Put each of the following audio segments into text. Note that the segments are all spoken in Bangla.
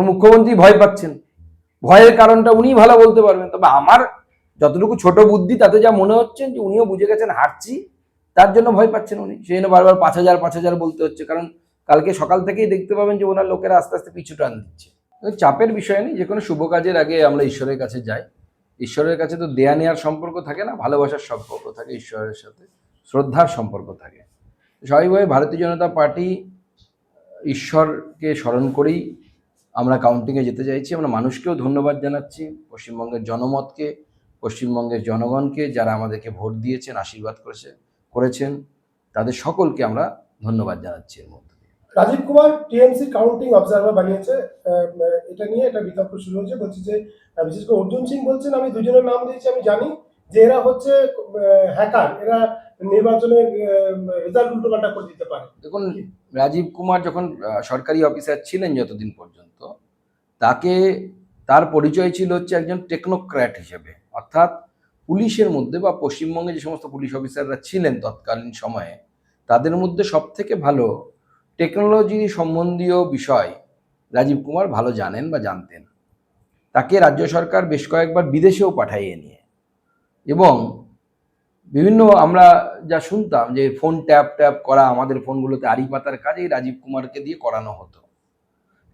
মুখ্যমন্ত্রী ভয় পাচ্ছেন, ভয়ের কারণটা উনি ভালো বলতে পারবেন। তবে আমার যতটুকু ছোট বুদ্ধি তাতে যা মনে হচ্ছে যে উনিও বুঝে গেছেন হারছি, তার জন্য ভয় পাচ্ছেন উনি, সেই জন্য বারবার 5,000 বলতে হচ্ছে। কারণ কালকে সকাল থেকেই দেখতে পাবেন যে ওনার লোকেরা আস্তে আস্তে পিছু টান দিচ্ছে। চাপের বিষয় নেই, যে কোনো শুভ কাজের আগে আমরা ঈশ্বরের কাছে যাই। ঈশ্বরের কাছে তো দেয়া নেওয়ার সম্পর্ক থাকে না, ভালোবাসার সম্পর্ক থাকে ঈশ্বরের সাথে, শ্রদ্ধার সম্পর্ক থাকে। স্বাভাবিকভাবে ভারতীয় জনতা পার্টি ঈশ্বরকে স্মরণ করেই আমরা কাউন্টিংয়ে যেতে চাইছি। আমরা মানুষকেও ধন্যবাদ জানাচ্ছি, পশ্চিমবঙ্গের জনমতকে, পশ্চিমবঙ্গের জনগণকে, যারা আমাদেরকে ভোট দিয়েছেন, আশীর্বাদ করেছেন, তাদের সকলকে আমরা ধন্যবাদ জানাচ্ছি। এর মধ্যে Rajeev Kumar TMC counting observer বানিয়েছে, এটা নিয়ে একটা বিতর্ক শুরু হয়েছে। বলছি যে বিশেষ করে অর্জুন সিং বলছেন, আমি দুজনের নাম দিয়েছি, আমি জানি যে এরা হচ্ছে হ্যাকার, এরা নির্বাচনের রেজাল্ট উল্টোপাল্টা করে দিতে পারে। দেখুন, রাজীব কুমার যখন সরকারি অফিসার ছিলেন যতদিন পর্যন্ত, তার পরিচয় ছিল হচ্ছে একজন টেকনোক্র্যাট হিসেবে। অর্থাৎ পুলিশের মধ্যে বা পশ্চিমবঙ্গে যে সমস্ত পুলিশ অফিসাররা ছিলেন তৎকালীন সময়ে, তাদের মধ্যে সব থেকে ভালো টেকনোলজি সম্বন্ধীয় বিষয় রাজীব কুমার ভালো জানেন বা জানতেন। তাকে রাজ্য সরকার বেশ কয়েকবার বিদেশেও পাঠাইয়ে নিয়ে, এবং বিভিন্ন আমরা যা শুনতাম যে ফোন ট্যাপ করা, আমাদের ফোনগুলোতে আড়ি পাতার কাজ এই রাজীব কুমারকে দিয়ে করানো হতো।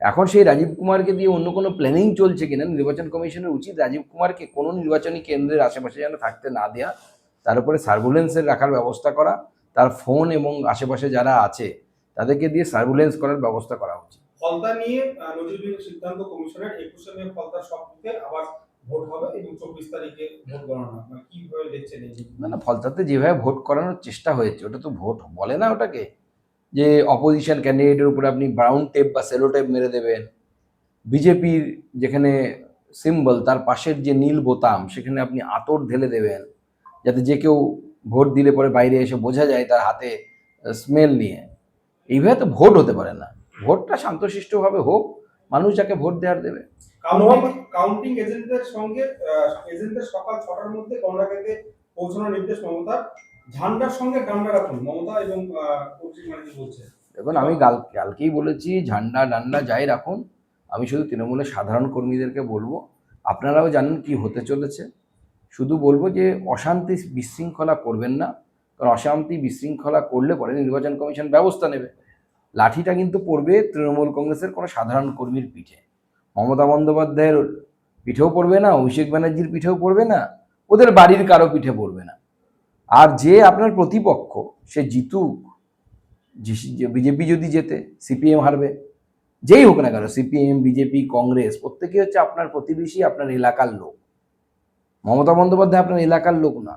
এখন সেই রাজীব কুমারকে দিয়ে অন্য কোনো প্ল্যানিং চলছে কিনা, নির্বাচন কমিশনের উচিত রাজীব কুমারকে কোনো নির্বাচনী কেন্দ্রের আশেপাশে যেন থাকতে না দেওয়া, তার উপরে সার্ভুলেন্সের রাখার ব্যবস্থা করা, তার ফোন এবং আশেপাশে যারা আছে তাদেরকে দিয়ে সার্ভুলেন্স করার ব্যবস্থা করা উচিত। ফলতা নিয়ে নজিরবিহীন সিদ্ধান্ত কমিশনের, 21 মে ফলতার সব বুথে আবার ভোট হবে এবং 24 তারিখে ভোট গণনা। কিভাবে দেখছেন এই? না, ফলতাতে যেভাবে ভোট করানোর চেষ্টা হয়েছে ওটা তো ভোট বলে না ওটাকে, যে অপোজিশন ক্যান্ডিডেটের উপরে আপনি ব্রাউন টেপ বা সেলো টেপ মেরে দেবেন। বিজেপির যেখানে সিম্বল তার পাশের যে নীল বোতাম সেখানে আপনি আতর ঢেলে দেবেন, যাতে যে কেউ ভোট দিলে পরে বাইরে এসে বোঝা যায় তার হাতে স্মেল নিয়ে। এইভাবে তো ভোট হতে পারে না। ভোটটা শান্তশিষ্টভাবে হোক, মানুষ যাকে ভোট দেওয়ার দেবে। কাউন্টিং এজেন্টদের সঙ্গে এজেন্টদের সকাল 6টার মধ্যে গণনাকেন্দ্রে পৌঁছানোর নির্দেশ মমতার। ঝান্ডার সঙ্গে ডান্ডা রাখুন মমতা এবং কৌশিক ব্যানার্জি বলছে। দেখুন, আমি কালকেই বলেছি, ঝান্ডা ডান্ডা যাই রাখুন, আমি শুধু তৃণমূলের সাধারণ কর্মীদেরকে বলবো, আপনারাও জানেন কি হতে চলেছে। শুধু বলবো যে অশান্তি বিশৃঙ্খলা করবেন না, কারণ অশান্তি বিশৃঙ্খলা করলে পরে নির্বাচন কমিশন ব্যবস্থা নেবে। লাঠিটা কিন্তু পড়বে তৃণমূল কংগ্রেসের কোনো সাধারণ কর্মীর পিঠে, মমতা বন্দ্যোপাধ্যায়ের পিঠেও পড়বে না, অভিষেক ব্যানার্জির পিঠেও পড়বে না, ওদের বাড়ির কারো পিঠে পড়বে না। আর যে আপনার প্রতিপক্ষ সে জিতুক, বিজেপি যদি জেতে সিপিএম হারবে, যেই হোক না কেন, সিপিএম বিজেপি কংগ্রেস প্রত্যেকেই হচ্ছে আপনার প্রতিবেশী, আপনার এলাকার লোক। মমতা বন্দ্যোপাধ্যায় আপনার এলাকার লোক না,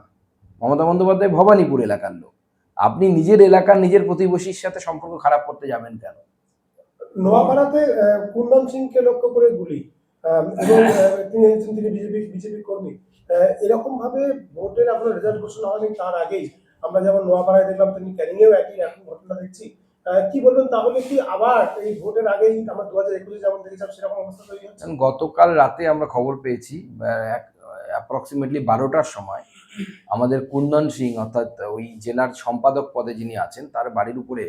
মমতা বন্দ্যোপাধ্যায় ভবানীপুর এলাকার লোক। আপনি নিজের এলাকার নিজের প্রতিবেশীর সাথে সম্পর্ক খারাপ করতে যাবেন কেন? নোয়াপাড়াতে কুন্দন সিংকে লক্ষ্য করে গুলি, এবং তিনি বিজেপি কর্মী। এরকম ভাবে ভোটের আপনার রেজাল্ট ঘোষণা হয়নি তার আগেই আমরা যেমন নোয়াপাড়ায় দেখলাম, তিনি ক্যানিংয়েও একই এখন ঘটনা দেখছি। কি বলবেন তাহলে, কি আবার এই ভোটের আগেই আমরা 2021 যেমন দেখেছিলাম সেরকম অবস্থা তৈরি হচ্ছে? গতকাল রাতে আমরা খবর পেয়েছি অ্যাপ্রক্সিমেটলি 12টার সময় আমাদের কুন্দন সিং, অর্থাৎ ওই জেলার সম্পাদক পদে যিনি আছেন, তার বাড়ির উপরে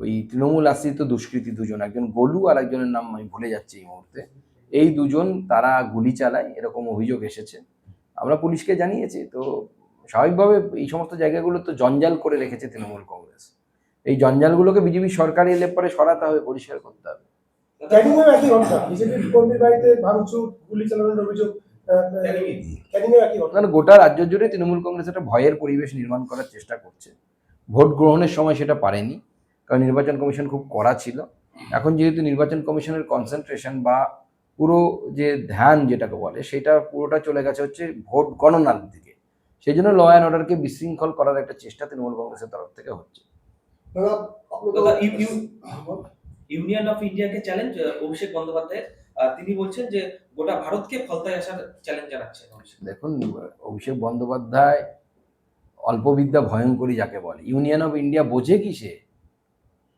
ওই তৃণমূল আশ্রিত দুষ্কৃতী দুজন, একজন গোলু আর একজনের নাম আমি ভুলে যাচ্ছি এই মুহূর্তে, এই দুজন তারা গুলি চালায়, এরকম অভিযোগ এসেছে। আমরা পুলিশকে জানিয়েছি। তো স্বাভাবিকভাবে এই সমস্ত জায়গাগুলো তো জঞ্জাল করে রেখেছে তৃণমূল কংগ্রেস, এই জঞ্জালগুলোকে বিজেপি সরকার এলে পরে সরাতে হবে, পরিষ্কার করতে হবে। ক্যানিংয়েও একই ঘটনা, বিজেপির কর্মীর বাড়িতে ভাঙচুর, গুলি চালানোর অভিযোগ। গোটা রাজ্য জুড়ে তৃণমূল কংগ্রেস একটা ভয়ের পরিবেশ নির্মাণ করার চেষ্টা করছে। ভোট গ্রহণের সময় সেটা পারেনি, কারণ নির্বাচন কমিশন খুব কড়া ছিল। এখন যেহেতু নির্বাচন কমিশনের কনসেন্ট্রেশন বা পুরো যে ধ্যান যেটাকে বলে, সেটা পুরোটা চলে গেছে হচ্ছে ভোট গণনার দিকে, সেই জন্য ল অ্যান্ড অর্ডারকে বিশৃঙ্খল করার একটা চেষ্টা তৃণমূল কংগ্রেসের তরফ থেকে হচ্ছে। ইউনিয়ন অফ ইন্ডিয়াকে চ্যালেঞ্জ অভিষেক বন্দ্যোপাধ্যায়, তিনি বলছেন যে গোটা ভারতকে ফলতায় আসার চ্যালেঞ্জ জানাচ্ছেন। দেখুন, অভিষেক বন্দ্যোপাধ্যায় অল্পবিদ্যা ভয়ঙ্করী যাকে বলে। ইউনিয়ন অফ ইন্ডিয়া বোঝে কি সে?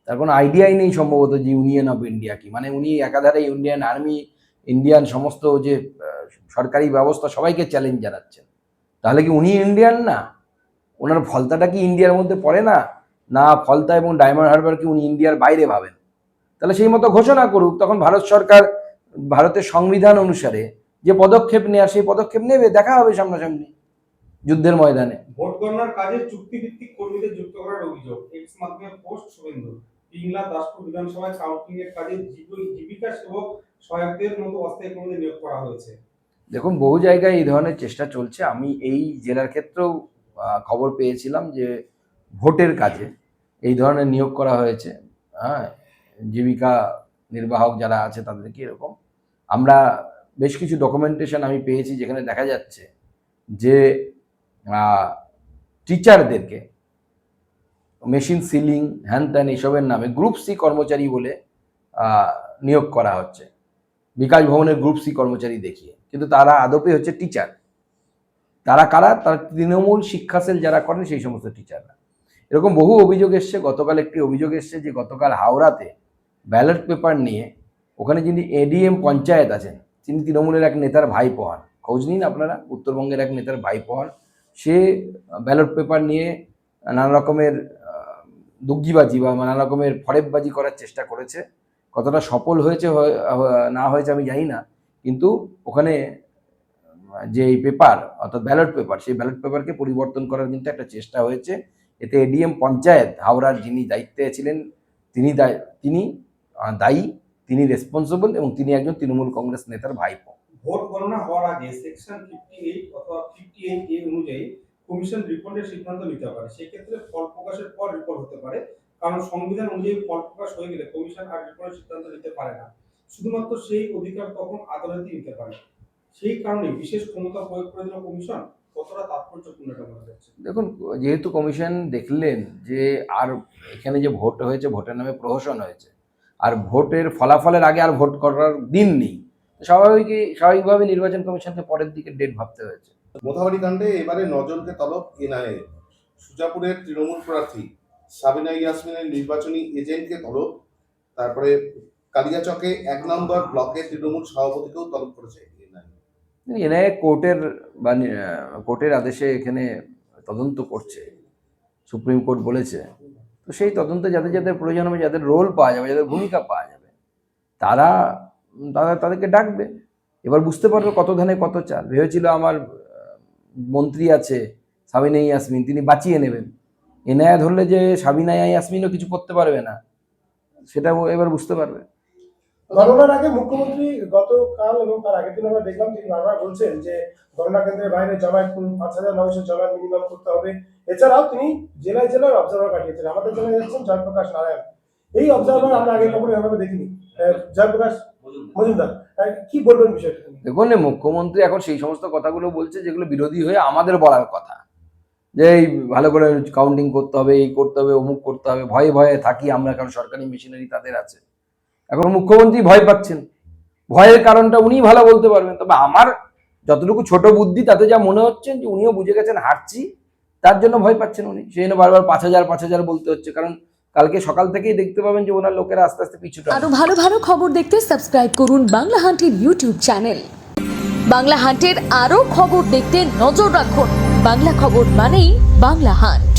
তার কোনো আইডিয়াই নেই সম্ভবত যে ইউনিয়ন অফ ইন্ডিয়া কি। মানে উনি একাধারে ইন্ডিয়ান আর্মি, ইন্ডিয়ান সমস্ত যে সরকারি ব্যবস্থা সবাইকে চ্যালেঞ্জ জানাচ্ছেন। তাহলে কি উনি ইন্ডিয়ান না? ওনার ফলতাটা কি ইন্ডিয়ার মধ্যে পড়ে না? না, ফলতা এবং ডায়মন্ড হারবার কি উনি ইন্ডিয়ার বাইরে ভাবেন? তাহলে সেই মতো ঘোষণা করুক, তখন ভারত সরকার ভারতের সংবিধান অনুসারে যে পদক্ষেপ নেওয়া সেই পদক্ষেপ নেবে, দেখা হবে সামনাসামনি যুদ্ধের ময়দানে। ভোট গণনার কাজে চুক্তিভিত্তিক কর্মীদের যুক্ত করার অভিযোগ, এক্স মাধ্যমে পোস্ট শুভেন্দু। পিংলা দাসপুর বিধানসভায় কাউন্টিং এর কাজে জীবিকা সেবক সহায়কদের মতো অস্থায়ী কর্মীদের নিয়োগ করা হয়েছে। দেখুন, বহু জায়গায় এই ধরনের চেষ্টা চলছে। আমি এই জেলার ক্ষেত্রেও খবর পেয়েছিলাম যে ভোটের কাজে এই ধরনের নিয়োগ করা হয়েছে। হ্যাঁ, জীবিকা নির্বাহক যারা আছে তাদেরকে এরকম। আমরা বেশ কিছু ডকুমেন্টেশন আমি পেয়েছি যেখানে দেখা যাচ্ছে যে টিচারদেরকে মেশিন সিলিং হ্যান ত্যান এইসবের নামে গ্রুপ সি কর্মচারী বলে নিয়োগ করা হচ্ছে, বিকাশ ভবনের গ্রুপ সি কর্মচারী দেখিয়ে, কিন্তু তারা আদপে হচ্ছে টিচার। তারা কারা? তারা তৃণমূল শিক্ষা সেল যারা করেন সেই সমস্ত টিচাররা। এরকম বহু অভিযোগ এসছে। গতকাল একটি অভিযোগ এসছে যে গতকাল হাওড়াতে ব্যালট পেপার নিয়ে ওখানে যিনি এডিএম পঞ্চায়েত আছেন তিনি তৃণমূলের এক নেতার ভাইপো হন। খোঁজ নিন আপনারা, উত্তরবঙ্গের এক নেতার ভাইপো হন। সে ব্যালট পেপার নিয়ে নানা রকমের দুগ্গিবাজি বা নানা রকমের ফরেববাজি করার চেষ্টা করেছে। কতটা সফল হয়েছে না হয়েছে আমি জানি না, কিন্তু ওখানে যে এই পেপার অর্থাৎ ব্যালট পেপার, সেই ব্যালট পেপারকে পরিবর্তন করার কিন্তু একটা চেষ্টা হয়েছে। এতে এডিএম পঞ্চায়েত হাওড়ার যিনি দায়িত্বে ছিলেন তিনি দায়ী, তিনি রেসপন্সিবল, এবং তিনি একজন তৃণমূল কংগ্রেস নেতার ভাইপো। ভোট গণনা হওয়ার আগে সেকশন 58 অথবা 58A অনুযায়ী কমিশন রিপোর্টের সিদ্ধান্ত নিতে পারে। সেক্ষেত্রে ফল প্রকাশের পর রিপোর্ট হতে পারে, কারণ সংবিধান অনুযায়ী ফল প্রকাশ হয়ে গেলে কমিশন আর রিপোর্টের সিদ্ধান্ত নিতে পারে না। শুধুমাত্র সেই অধিকার তখন আদালতই নিতে পারে। সেই কারণে বিশেষ ক্ষমতা প্রয়োগ করে দিল কমিশন। কতটা তাৎপর্যপূর্ণ এটা মনে হচ্ছে? দেখুন, যেহেতু কমিশন দেখলেন যে আর এখানে যে ভোট হয়েছে, ভোটের নামে প্রহসন হয়েছে, আর ভোটের ফলাফলের আগে আর ভোট করার দিন নেই, স্বাভাবিকভাবে নির্বাচন কমিশনকে পরের দিকে ডেট ভাবতে হয়েছে। মোথাবাড়ি কাণ্ডে এবারে 9 জনকে তলব এনআইএ। সুজাপুরের তৃণমূল প্রার্থী সাবিনা ইয়াসমিনের নির্বাচনী এজেন্টকে তলব, তারপরে কালিয়াচকে 1 নম্বর ব্লকের তৃণমূল সভাপতিকেও তলব করেছে এনআইএ কোর্টের আদেশে এখানে তদন্ত করছে, সুপ্রিম কোর্ট বলেছে। তো সেই তদন্তে যাদের যাদের প্রয়োজন হবে, যাদের রোল পাওয়া যাবে, যাদের ভূমিকা পাওয়া যাবে, তাদেরকে ডাকবে। এবার বুঝতে পারবে কত ধানে কত চাল। ভেবেছিল আমার মন্ত্রী আছে সাবিনা ইয়াসমিন, তিনি বাঁচিয়ে নেবেন। এনআইএ ধরলে যে সাবিনা ইয়াসমিনও কিছু করতে পারবে না, সেটা এবার বুঝতে পারবে। গণনার আগে মুখ্যমন্ত্রী গতকাল এবং তার আগের দিন আমরা দেখলাম তিনি বারবার বলছেন যে গণনা কেন্দ্রের বাইরে জমায়েত 5,000 মানুষের জমায়েত মিনিমাম করতে হবে। এছাড়াও তিনি জেলায় জেলায় অবজারভার পাঠিয়েছেন। আমাদের জেলায় যাচ্ছেন জয়প্রকাশ নারায়ণ, এই অবজারভার আমরা আগে কখনো এভাবে দেখিনি। জয়প্রকাশ মজুমদার, কি বলবেন বিষয়টা? দেখুন, মুখ্যমন্ত্রী এখন সেই সমস্ত কথাগুলো বলছে যেগুলো বিরোধী হয়ে আমাদের বলার কথা, যে এই ভালো করে কাউন্টিং করতে হবে, এই করতে হবে, অমুক করতে হবে। ভয়ে ভয়ে থাকি আমরা, কারণ সরকারি মেশিনারি তাদের আছে। এখন মুখ্যমন্ত্রী ভয় পাচ্ছেন, ভয়ের কারণটা উনি ভালো বলতে পারবেন। তবে আমার যতটুকু ছোট বুদ্ধি তাতে যা মনে হচ্ছে যে উনিও বুঝে গেছেন হারছি, তার জন্য ভয় পাচ্ছেন উনি। সেই জন্য বারবার 5,000 বলতে হচ্ছে, কারণ কালকে সকাল থেকেই দেখতে পাবেন যে ওনার লোকেরা আস্তে আস্তে পিছুটা। আরো ভালো ভালো খবর দেখতে সাবস্ক্রাইব করুন বাংলা হান্টের ইউটিউব চ্যানেল। বাংলা হান্টের আরো খবর দেখতে নজর রাখুন। বাংলা খবর মানেই বাংলা হান্ট।